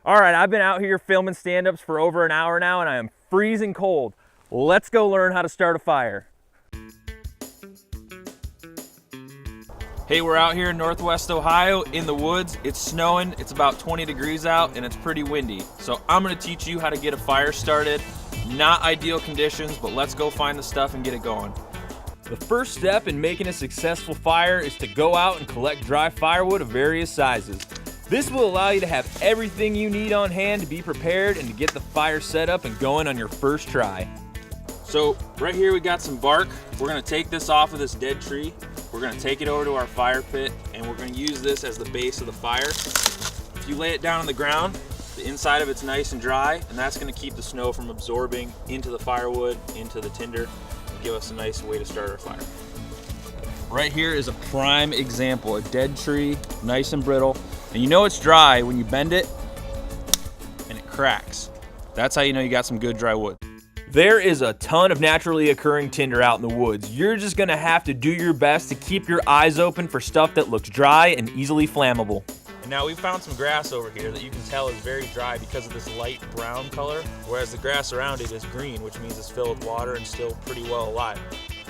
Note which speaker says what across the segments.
Speaker 1: All right, I've been out here filming stand-ups for over an hour now and I am freezing cold. Let's go learn how to start a fire. Hey, we're out here in Northwest Ohio in the woods. It's snowing, it's about 20 degrees out, and it's pretty windy. So I'm gonna teach you how to get a fire started. Not ideal conditions, but let's go find the stuff and get it going. The first step in making a successful fire is to go out and collect dry firewood of various sizes. This will allow you to have everything you need on hand to be prepared and to get the fire set up and going on your first try. So right here we got some bark. We're gonna take this off of this dead tree. We're gonna take it over to our fire pit and we're gonna use this as the base of the fire. If you lay it down on the ground, the inside of it's nice and dry, and that's gonna keep the snow from absorbing into the firewood, into the tinder, and give us a nice way to start our fire. Right here is a prime example, a dead tree, nice and brittle. And you know it's dry when you bend it and it cracks. That's how you know you got some good dry wood. There is a ton of naturally occurring tinder out in the woods. You're just gonna have to do your best to keep your eyes open for stuff that looks dry and easily flammable. And now we found some grass over here that you can tell is very dry because of this light brown color, whereas the grass around it is green, which means it's filled with water and still pretty well alive.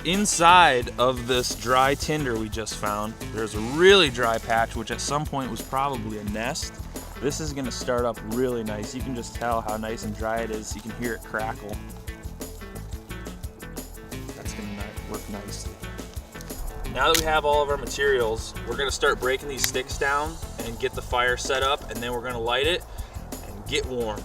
Speaker 1: Inside of this dry tinder we just found, there's a really dry patch, which at some point was probably a nest. This is gonna start up really nice. You can just tell how nice and dry it is. You can hear it crackle. That's gonna work nicely. Now that we have all of our materials, we're gonna start breaking these sticks down and get the fire set up, and then we're gonna light it and get warm.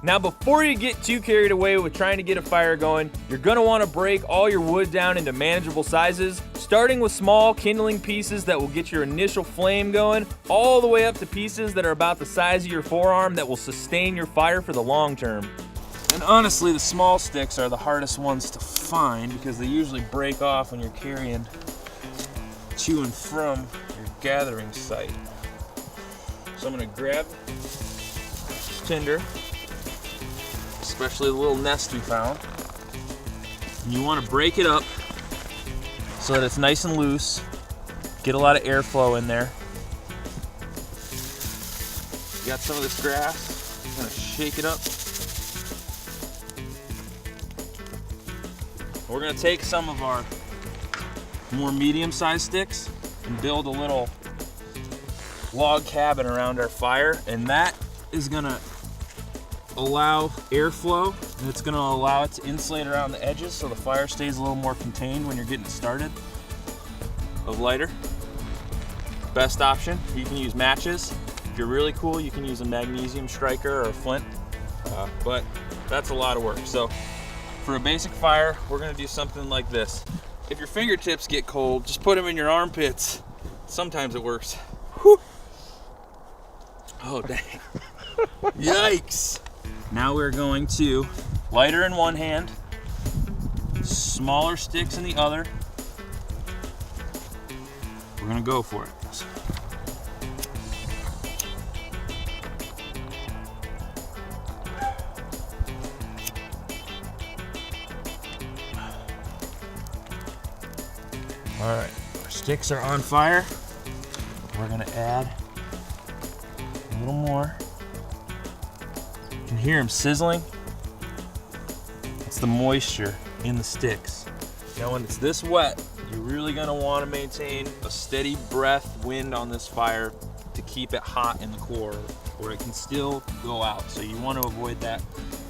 Speaker 1: Now before you get too carried away with trying to get a fire going, you're gonna wanna break all your wood down into manageable sizes, starting with small kindling pieces that will get your initial flame going, all the way up to pieces that are about the size of your forearm that will sustain your fire for the long term. And honestly, the small sticks are the hardest ones to find because they usually break off when you're carrying to and from your gathering site. So I'm gonna grab this tinder, especially the little nest we found. And you want to break it up so that it's nice and loose. Get a lot of airflow in there. You got some of this grass. I'm going to shake it up. We're going to take some of our more medium-sized sticks and build a little log cabin around our fire, and that is going to allow airflow, and it's going to allow it to insulate around the edges so the fire stays a little more contained when you're getting it started. A lighter, best option. You can use matches. If you're really cool, you can use a magnesium striker or a flint, but that's a lot of work. So for a basic fire, we're going to do something like this. If your fingertips get cold, just put them in your armpits. Sometimes it works. Whew. Oh dang. Yikes. Now we're going to lighter in one hand, smaller sticks in the other. We're gonna go for it. All right, our sticks are on fire. We're gonna add a little more. You can hear them sizzling. It's the moisture in the sticks. Now when it's this wet, you're really gonna wanna maintain a steady breath wind on this fire to keep it hot in the core, or it can still go out. So you wanna avoid that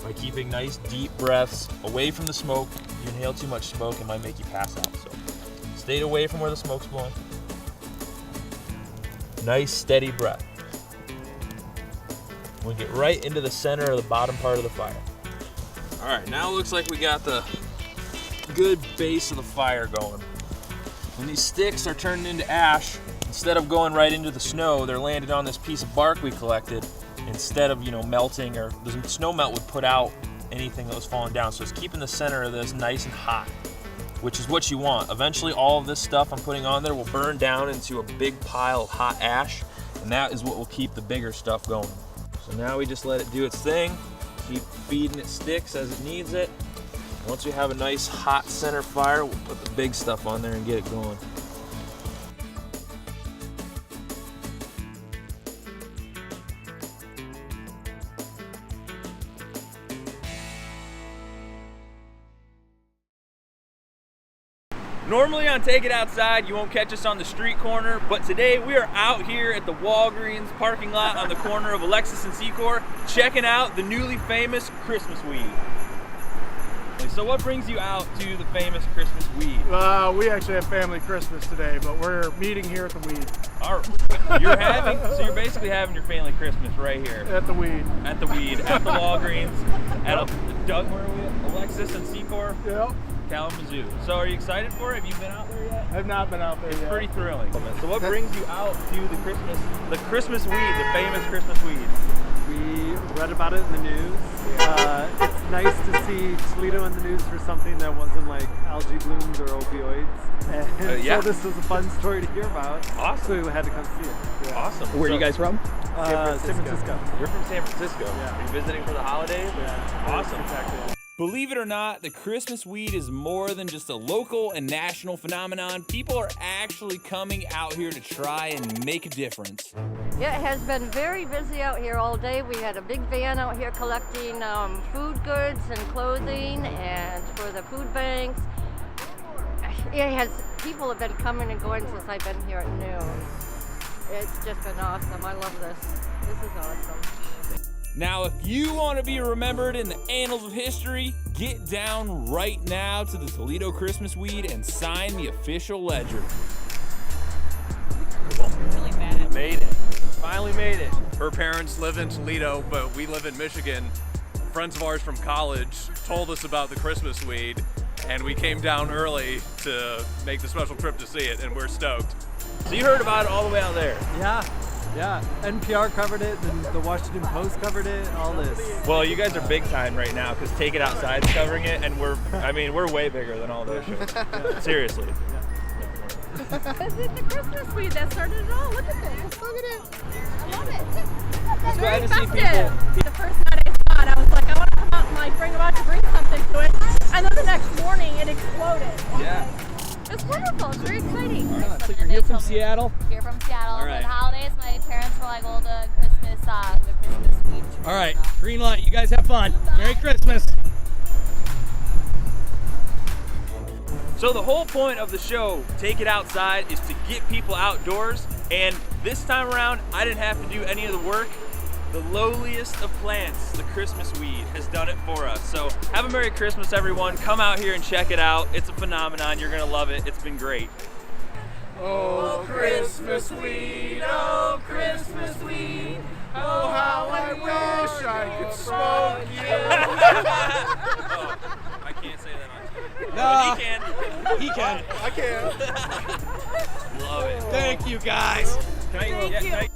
Speaker 1: by keeping nice deep breaths away from the smoke. If you inhale too much smoke, it might make you pass out. So stay away from where the smoke's blowing. Nice steady breath. We get right into the center of the bottom part of the fire. All right, now it looks like we got the good base of the fire going. When these sticks are turning into ash, instead of going right into the snow, they're landed on this piece of bark we collected instead of, melting, or the snow melt would put out anything that was falling down. So it's keeping the center of this nice and hot, which is what you want. Eventually all of this stuff I'm putting on there will burn down into a big pile of hot ash, and that is what will keep the bigger stuff going. So now we just let it do its thing, keep feeding it sticks as it needs it. Once we have a nice hot center fire, we'll put the big stuff on there and get it going. Normally on Take It Outside, you won't catch us on the street corner, but today we are out here at the Walgreens parking lot on the corner of Alexis and Secor, checking out the newly famous Christmas weed. So what brings you out to the famous Christmas weed?
Speaker 2: We actually have family Christmas today, but we're meeting here at the weed.
Speaker 1: All right. So you're basically having your family Christmas right here.
Speaker 2: At the weed.
Speaker 1: At the weed, at the Walgreens, at Doug, where are we at? Alexis and Secor?
Speaker 2: Yep.
Speaker 1: Kalamazoo. So are you excited for it? Have you been out there yet?
Speaker 2: I've not been out there yet.
Speaker 1: It's pretty thrilling. So what brings you out to the Christmas weed, the famous Christmas weed?
Speaker 3: We read about it in the news. It's nice to see Toledo in the news for something that wasn't like algae blooms or opioids. And
Speaker 1: yeah.
Speaker 3: So this was a fun story to hear about.
Speaker 1: Awesome.
Speaker 3: So we had to come see it.
Speaker 1: Yeah. Awesome.
Speaker 4: Where are you guys from?
Speaker 3: San Francisco.
Speaker 1: You're from San Francisco.
Speaker 3: Yeah.
Speaker 1: Are you visiting for the holidays?
Speaker 3: Yeah.
Speaker 1: Awesome.
Speaker 3: Exactly.
Speaker 1: Believe it or not, the Christmas weed is more than just a local and national phenomenon. People are actually coming out here to try and make a difference.
Speaker 5: It has been very busy out here all day. We had a big van out here collecting food goods and clothing, and for the food banks. People have been coming and going since I've been here at noon. It's just been awesome. I love this. This is awesome.
Speaker 1: Now, if you want to be remembered in the annals of history, get down right now to the Toledo Christmas weed and sign the official ledger.
Speaker 6: Really bad.
Speaker 1: Made it. Finally made it.
Speaker 7: Her parents live in Toledo, but we live in Michigan. Friends of ours from college told us about the Christmas weed, and we came down early to make the special trip to see it, and we're stoked.
Speaker 1: So you heard about it all the way out there?
Speaker 3: Yeah. NPR covered it, and the Washington Post covered it, all this.
Speaker 1: Well, you guys are big time right now because Take It Outside's covering it, and we're way bigger than all those shows. Seriously.
Speaker 6: Is it the Christmas weed that started it all? Look at this. Look at it. I love it. It's
Speaker 1: glad
Speaker 6: very
Speaker 1: to see
Speaker 6: festive. The first night I saw it, I was like, I want to come out and I'm about to bring something to it. And then the next morning, it exploded.
Speaker 1: Yeah.
Speaker 5: It's wonderful. It's very exciting.
Speaker 4: So you're here from Seattle?
Speaker 8: Here from Seattle.
Speaker 4: All right.
Speaker 8: For the holidays, my parents were like, well, the Christmas weed.
Speaker 4: All right, green light. You guys have fun. Merry Christmas.
Speaker 1: So the whole point of the show, Take It Outside, is to get people outdoors. And this time around, I didn't have to do any of the work. The lowliest of plants, the Christmas weed, has done it for us. So have a Merry Christmas, everyone. Come out here and check it out. It's a phenomenon. You're gonna love it. It's been great.
Speaker 2: Oh, Christmas weed, oh, Christmas weed. Oh, how I wish I could smoke you.
Speaker 1: Oh, I can't say that on TV.
Speaker 4: No.
Speaker 1: But he can.
Speaker 4: He can.
Speaker 2: I can.
Speaker 1: Love it.
Speaker 4: Thank you, guys.
Speaker 1: Can I,
Speaker 6: Thank you.
Speaker 1: can I